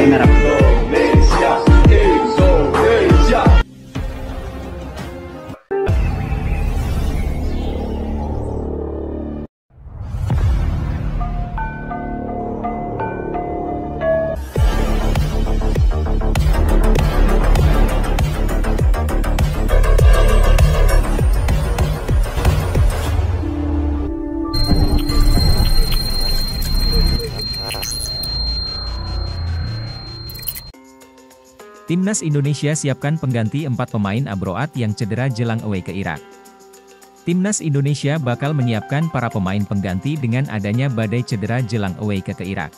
Indonesia, Indonesia. Timnas Indonesia siapkan pengganti 4 pemain abroad yang cedera jelang away ke Irak. Timnas Indonesia bakal menyiapkan para pemain pengganti dengan adanya badai cedera jelang away ke Irak.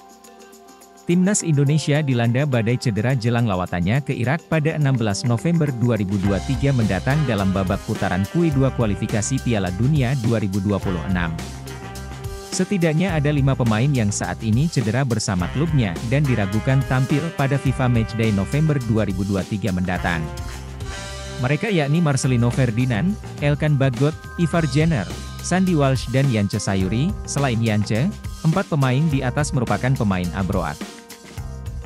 Timnas Indonesia dilanda badai cedera jelang lawatannya ke Irak pada 16 November 2023 mendatang dalam babak putaran Q2 kualifikasi Piala Dunia 2026. Setidaknya ada 5 pemain yang saat ini cedera bersama klubnya dan diragukan tampil pada FIFA Matchday November 2023 mendatang. Mereka yakni Marcelino Ferdinand, Elkan Bagot, Ivar Jenner, Sandy Walsh dan Yance Sayuri. Selain Yance, 4 pemain di atas merupakan pemain abroad.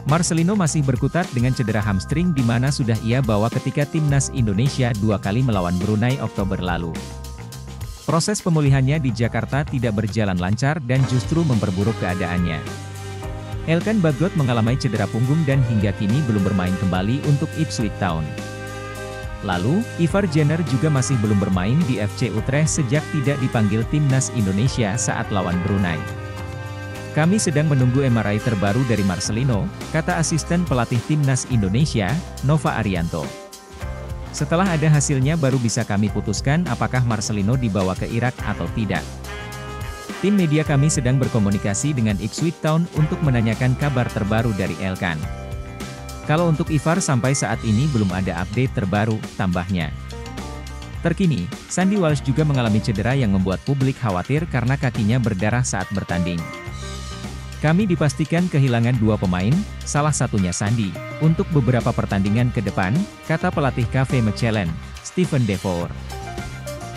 Marcelino masih berkutat dengan cedera hamstring di mana sudah ia bawa ketika Timnas Indonesia 2 kali melawan Brunei Oktober lalu. Proses pemulihannya di Jakarta tidak berjalan lancar dan justru memperburuk keadaannya. Elkan Bagot mengalami cedera punggung dan hingga kini belum bermain kembali untuk Ipswich Town. Lalu, Ivar Jenner juga masih belum bermain di FC Utrecht sejak tidak dipanggil Timnas Indonesia saat lawan Brunei. Kami sedang menunggu MRI terbaru dari Marcelino, kata asisten pelatih Timnas Indonesia, Nova Arianto. Setelah ada hasilnya baru bisa kami putuskan apakah Marcelino dibawa ke Irak atau tidak. Tim media kami sedang berkomunikasi dengan Ipswich Town untuk menanyakan kabar terbaru dari Elkan. Kalau untuk Ivar sampai saat ini belum ada update terbaru, tambahnya. Terkini, Sandy Walsh juga mengalami cedera yang membuat publik khawatir karena kakinya berdarah saat bertanding. Kami dipastikan kehilangan 2 pemain, salah satunya Sandy, untuk beberapa pertandingan ke depan, kata pelatih KV Mechelen, Steven Defour.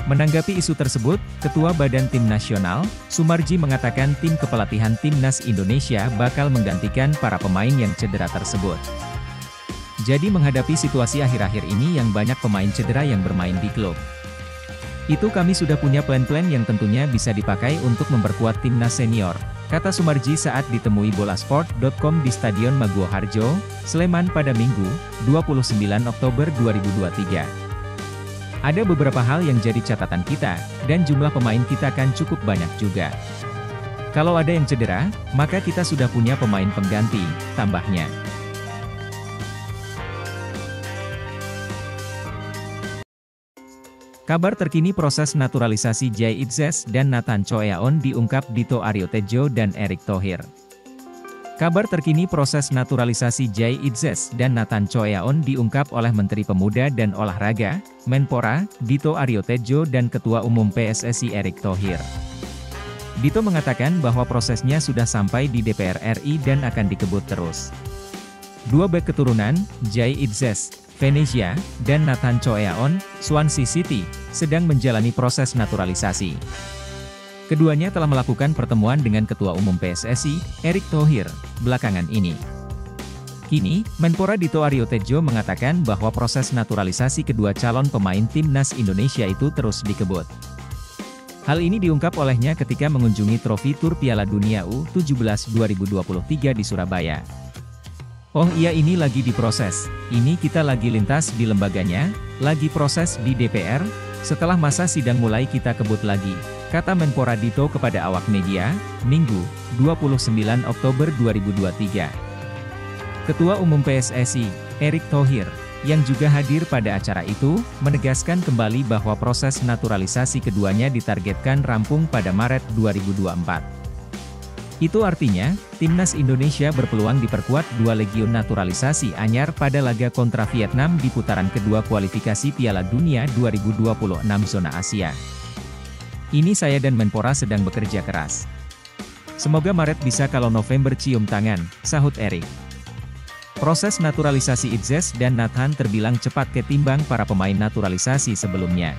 Menanggapi isu tersebut, Ketua Badan Tim Nasional, Sumarji mengatakan tim kepelatihan Timnas Indonesia bakal menggantikan para pemain yang cedera tersebut. Jadi menghadapi situasi akhir-akhir ini yang banyak pemain cedera yang bermain di klub. Itu kami sudah punya plan-plan yang tentunya bisa dipakai untuk memperkuat timnas senior, kata Sumarji saat ditemui bolasport.com di Stadion Maguwo Harjo, Sleman pada Minggu, 29 Oktober 2023. Ada beberapa hal yang jadi catatan kita, dan jumlah pemain kita kan cukup banyak juga. Kalau ada yang cedera, maka kita sudah punya pemain pengganti, tambahnya. Kabar terkini proses naturalisasi Jay Itzes dan Nathan Choeaon diungkap Dito Aryo Tejo dan Erick Thohir. Kabar terkini proses naturalisasi Jay Itzes dan Nathan Choeaon diungkap oleh Menteri Pemuda dan Olahraga, Menpora, Dito Aryo Tejo dan Ketua Umum PSSI Erick Thohir. Dito mengatakan bahwa prosesnya sudah sampai di DPR RI dan akan dikebut terus. 2 bek keturunan, Jay Itzes, Venezia, dan Nathan Choeaon, Swansea City, sedang menjalani proses naturalisasi. Keduanya telah melakukan pertemuan dengan Ketua Umum PSSI, Erick Thohir, belakangan ini. Kini, Menpora Dito Aryo Tejo mengatakan bahwa proses naturalisasi kedua calon pemain Timnas Indonesia itu terus dikebut. Hal ini diungkap olehnya ketika mengunjungi trofi Tur Piala Dunia U17 2023 di Surabaya. Oh iya, ini lagi diproses, ini kita lagi lintas di lembaganya, lagi proses di DPR, setelah masa sidang mulai kita kebut lagi, kata Menpora Dito kepada awak media, Minggu, 29 Oktober 2023. Ketua Umum PSSI, Erick Thohir, yang juga hadir pada acara itu, menegaskan kembali bahwa proses naturalisasi keduanya ditargetkan rampung pada Maret 2024. Itu artinya, Timnas Indonesia berpeluang diperkuat 2 legion naturalisasi anyar pada laga kontra Vietnam di putaran kedua kualifikasi Piala Dunia 2026 zona Asia. Ini saya dan Menpora sedang bekerja keras. Semoga Maret bisa, kalau November cium tangan, sahut Erick. Proses naturalisasi Idzes dan Nathan terbilang cepat ketimbang para pemain naturalisasi sebelumnya.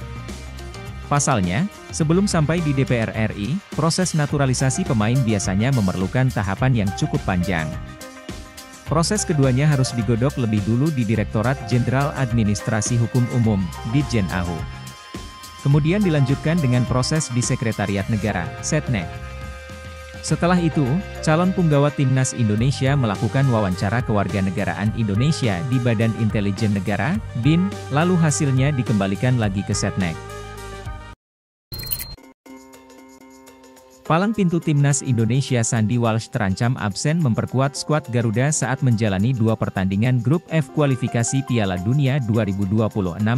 Pasalnya, sebelum sampai di DPR RI, proses naturalisasi pemain biasanya memerlukan tahapan yang cukup panjang. Proses keduanya harus digodok lebih dulu di Direktorat Jenderal Administrasi Hukum Umum, Ditjen AHU. Kemudian dilanjutkan dengan proses di Sekretariat Negara, Setnek. Setelah itu, calon punggawa Timnas Indonesia melakukan wawancara kewarganegaraan Indonesia di Badan Intelijen Negara, BIN, lalu hasilnya dikembalikan lagi ke Setnek. Palang pintu Timnas Indonesia Sandy Walsh terancam absen memperkuat skuad Garuda saat menjalani 2 pertandingan grup F kualifikasi Piala Dunia 2026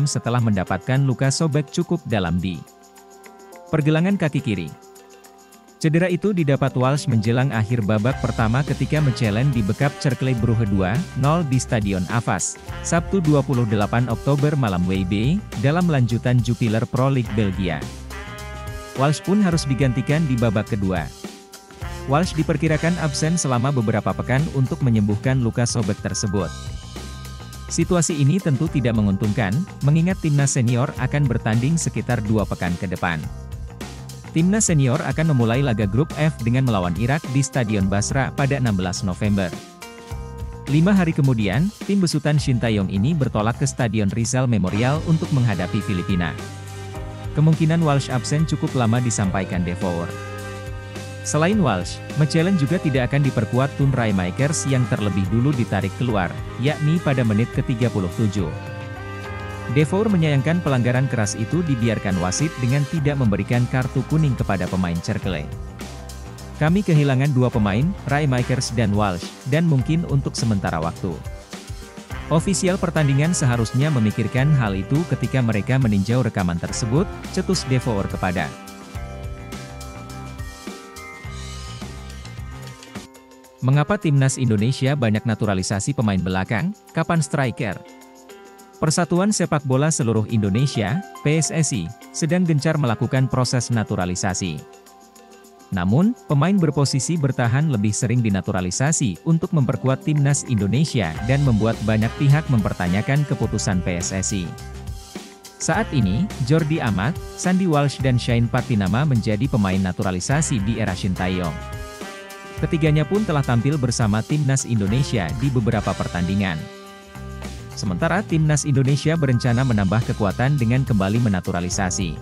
setelah mendapatkan luka sobek cukup dalam di pergelangan kaki kiri. Cedera itu didapat Walsh menjelang akhir babak pertama ketika menchallenge di Bekap Cercle Brugge 2-0 di Stadion Avas, Sabtu 28 Oktober malam WIB, dalam lanjutan Jupiler Pro League Belgia. Walsh pun harus digantikan di babak kedua. Walsh diperkirakan absen selama beberapa pekan untuk menyembuhkan luka sobek tersebut. Situasi ini tentu tidak menguntungkan, mengingat timnas senior akan bertanding sekitar 2 pekan ke depan. Timnas senior akan memulai laga grup F dengan melawan Irak di Stadion Basra pada 16 November. 5 hari kemudian, tim besutan Shin Tae-yong ini bertolak ke Stadion Rizal Memorial untuk menghadapi Filipina. Kemungkinan Walsh absen cukup lama disampaikan Devour. Selain Walsh, menchallenge juga tidak akan diperkuat Tun Raemakers yang terlebih dulu ditarik keluar, yakni pada menit ke-37. Devour menyayangkan pelanggaran keras itu dibiarkan wasit dengan tidak memberikan kartu kuning kepada pemain Cercle. Kami kehilangan 2 pemain, Raemakers dan Walsh, dan mungkin untuk sementara waktu. Ofisial pertandingan seharusnya memikirkan hal itu ketika mereka meninjau rekaman tersebut, cetus Devour kepada Mengapa Timnas Indonesia banyak naturalisasi pemain belakang, kapan striker? Persatuan Sepak Bola Seluruh Indonesia, PSSI, sedang gencar melakukan proses naturalisasi. Namun, pemain berposisi bertahan lebih sering dinaturalisasi untuk memperkuat Timnas Indonesia dan membuat banyak pihak mempertanyakan keputusan PSSI. Saat ini, Jordi Amat, Sandy Walsh dan Shane Patinama menjadi pemain naturalisasi di era Shin Tae-yong. Ketiganya pun telah tampil bersama Timnas Indonesia di beberapa pertandingan. Sementara Timnas Indonesia berencana menambah kekuatan dengan kembali menaturalisasi.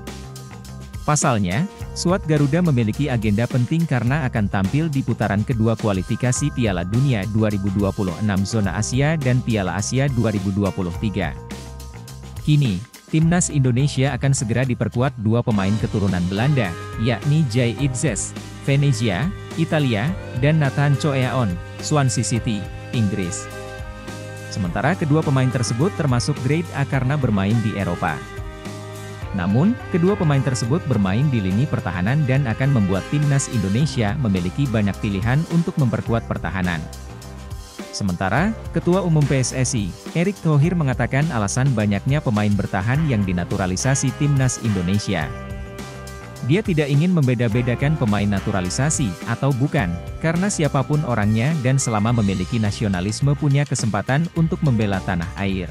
Pasalnya, skuad Garuda memiliki agenda penting karena akan tampil di putaran kedua kualifikasi Piala Dunia 2026 Zona Asia dan Piala Asia 2023. Kini, Timnas Indonesia akan segera diperkuat 2 pemain keturunan Belanda, yakni Jay Idzes, Venezia, Italia, dan Nathan Choeaon, Swansea City, Inggris. Sementara kedua pemain tersebut termasuk grade A karena bermain di Eropa. Namun, kedua pemain tersebut bermain di lini pertahanan dan akan membuat Timnas Indonesia memiliki banyak pilihan untuk memperkuat pertahanan. Sementara, Ketua Umum PSSI, Erick Thohir mengatakan alasan banyaknya pemain bertahan yang dinaturalisasi Timnas Indonesia. Dia tidak ingin membeda-bedakan pemain naturalisasi atau bukan, karena siapapun orangnya dan selama memiliki nasionalisme punya kesempatan untuk membela tanah air.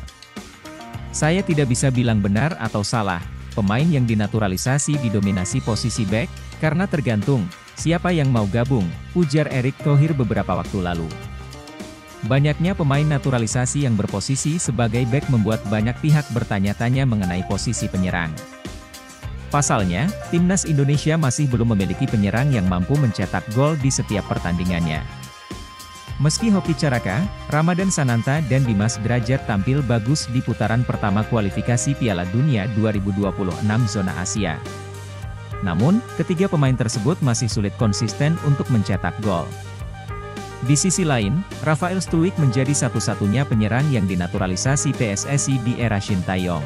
Saya tidak bisa bilang benar atau salah, pemain yang dinaturalisasi didominasi posisi bek, karena tergantung siapa yang mau gabung, ujar Erick Thohir beberapa waktu lalu. Banyaknya pemain naturalisasi yang berposisi sebagai bek membuat banyak pihak bertanya-tanya mengenai posisi penyerang. Pasalnya, Timnas Indonesia masih belum memiliki penyerang yang mampu mencetak gol di setiap pertandingannya. Meski Hoki Caraka, Ramadan Sananta dan Dimas Derajat tampil bagus di putaran pertama kualifikasi Piala Dunia 2026 Zona Asia. Namun, ketiga pemain tersebut masih sulit konsisten untuk mencetak gol. Di sisi lain, Rafael Struijk menjadi satu-satunya penyerang yang dinaturalisasi PSSI di era Shin Tae-yong.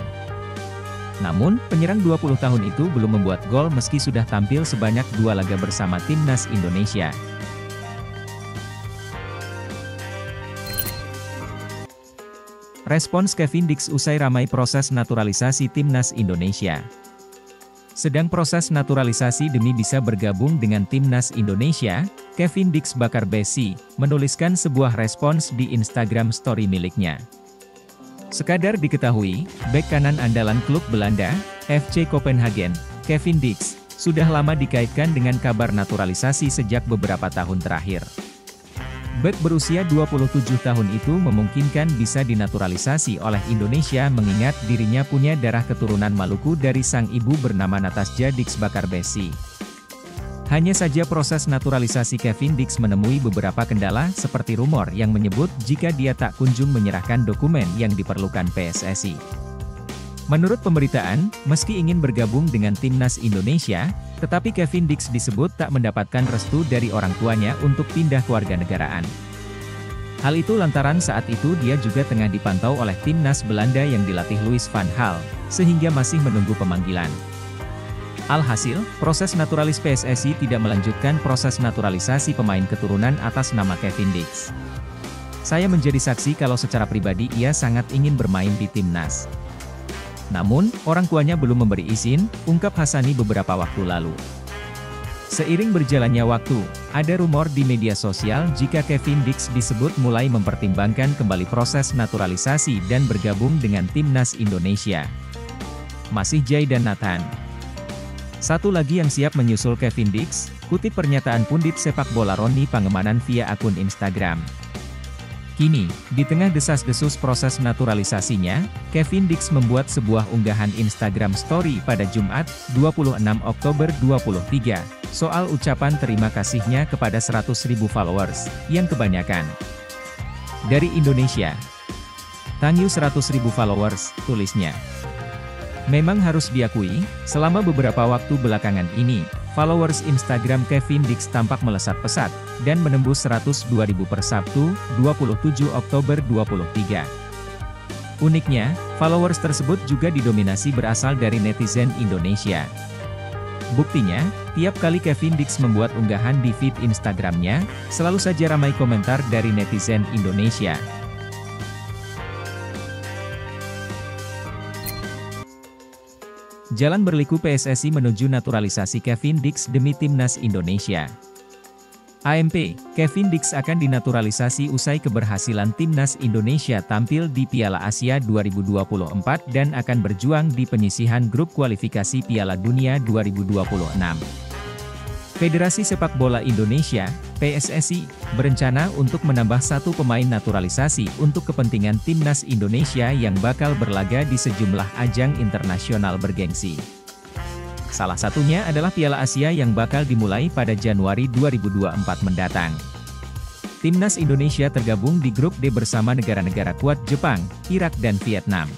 Namun, penyerang 20 tahun itu belum membuat gol meski sudah tampil sebanyak 2 laga bersama Timnas Indonesia. Respons Kevin Dix usai ramai proses naturalisasi Timnas Indonesia. Sedang proses naturalisasi demi bisa bergabung dengan Timnas Indonesia, Kevin Dix bakar besi, menuliskan sebuah respons di Instagram Story miliknya. Sekadar diketahui, bek kanan andalan klub Belanda, FC Copenhagen, Kevin Dix, sudah lama dikaitkan dengan kabar naturalisasi sejak beberapa tahun terakhir. Bek berusia 27 tahun itu memungkinkan bisa dinaturalisasi oleh Indonesia mengingat dirinya punya darah keturunan Maluku dari sang ibu bernama Natasja Dix bakar besi. Hanya saja proses naturalisasi Kevin Dix menemui beberapa kendala seperti rumor yang menyebut jika dia tak kunjung menyerahkan dokumen yang diperlukan PSSI. Menurut pemberitaan, meski ingin bergabung dengan timnas Indonesia, tetapi Kevin Dix disebut tak mendapatkan restu dari orang tuanya untuk pindah kewarganegaraan. Hal itu lantaran saat itu dia juga tengah dipantau oleh timnas Belanda yang dilatih Louis van Gaal, sehingga masih menunggu pemanggilan. Alhasil, proses naturalis PSSI tidak melanjutkan proses naturalisasi pemain keturunan atas nama Kevin Dix. Saya menjadi saksi kalau secara pribadi ia sangat ingin bermain di timnas. Namun, orang tuanya belum memberi izin, ungkap Hassani beberapa waktu lalu. Seiring berjalannya waktu, ada rumor di media sosial jika Kevin Dix disebut mulai mempertimbangkan kembali proses naturalisasi dan bergabung dengan timnas Indonesia. Masih Jay dan Nathan. Satu lagi yang siap menyusul Kevin Dix, kutip pernyataan pundit sepak bola Roni Pangemanan via akun Instagram. Kini, di tengah desas-desus proses naturalisasinya, Kevin Dix membuat sebuah unggahan Instagram Story pada Jumat, 26 Oktober 2023, soal ucapan terima kasihnya kepada 100.000 followers, yang kebanyakan dari Indonesia. "Thank you 100.000 followers," tulisnya. Memang harus diakui, selama beberapa waktu belakangan ini, followers Instagram Kevin Dix tampak melesat pesat, dan menembus 102.000 per Sabtu, 27 Oktober 2023. Uniknya, followers tersebut juga didominasi berasal dari netizen Indonesia. Buktinya, tiap kali Kevin Dix membuat unggahan di feed Instagramnya, selalu saja ramai komentar dari netizen Indonesia. Jalan berliku PSSI menuju naturalisasi Kevin Dix demi timnas Indonesia. AMP, Kevin Dix akan dinaturalisasi usai keberhasilan timnas Indonesia tampil di Piala Asia 2024 dan akan berjuang di penyisihan grup kualifikasi Piala Dunia 2026. Federasi Sepak Bola Indonesia, PSSI, berencana untuk menambah satu pemain naturalisasi untuk kepentingan timnas Indonesia yang bakal berlaga di sejumlah ajang internasional bergengsi. Salah satunya adalah Piala Asia yang bakal dimulai pada Januari 2024 mendatang. Timnas Indonesia tergabung di grup D bersama negara-negara kuat Jepang, Irak dan Vietnam.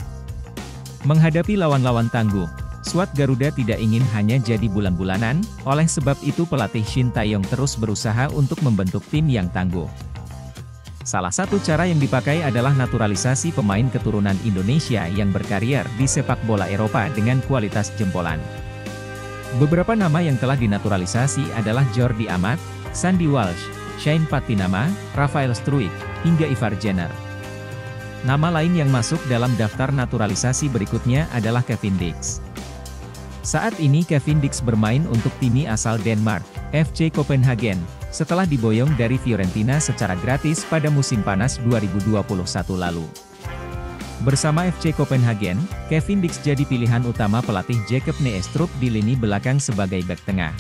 Menghadapi lawan-lawan tangguh, skuad Garuda tidak ingin hanya jadi bulan-bulanan, oleh sebab itu pelatih Shin Taeyong terus berusaha untuk membentuk tim yang tangguh. Salah satu cara yang dipakai adalah naturalisasi pemain keturunan Indonesia yang berkarier di sepak bola Eropa dengan kualitas jempolan. Beberapa nama yang telah dinaturalisasi adalah Jordi Amat, Sandy Walsh, Shane Patinama, Rafael Struijk, hingga Ivar Jenner. Nama lain yang masuk dalam daftar naturalisasi berikutnya adalah Kevin Dix. Saat ini Kevin Dix bermain untuk tim asal Denmark, FC Copenhagen, setelah diboyong dari Fiorentina secara gratis pada musim panas 2021 lalu. Bersama FC Copenhagen, Kevin Dix jadi pilihan utama pelatih Jacob Neestrup di lini belakang sebagai bek tengah.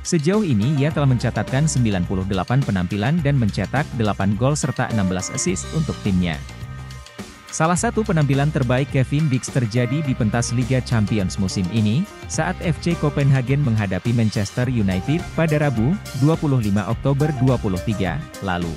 Sejauh ini ia telah mencatatkan 98 penampilan dan mencetak 8 gol serta 16 assist untuk timnya. Salah satu penampilan terbaik Kevin Dix terjadi di pentas Liga Champions musim ini, saat FC Copenhagen menghadapi Manchester United pada Rabu, 25 Oktober 2023, lalu.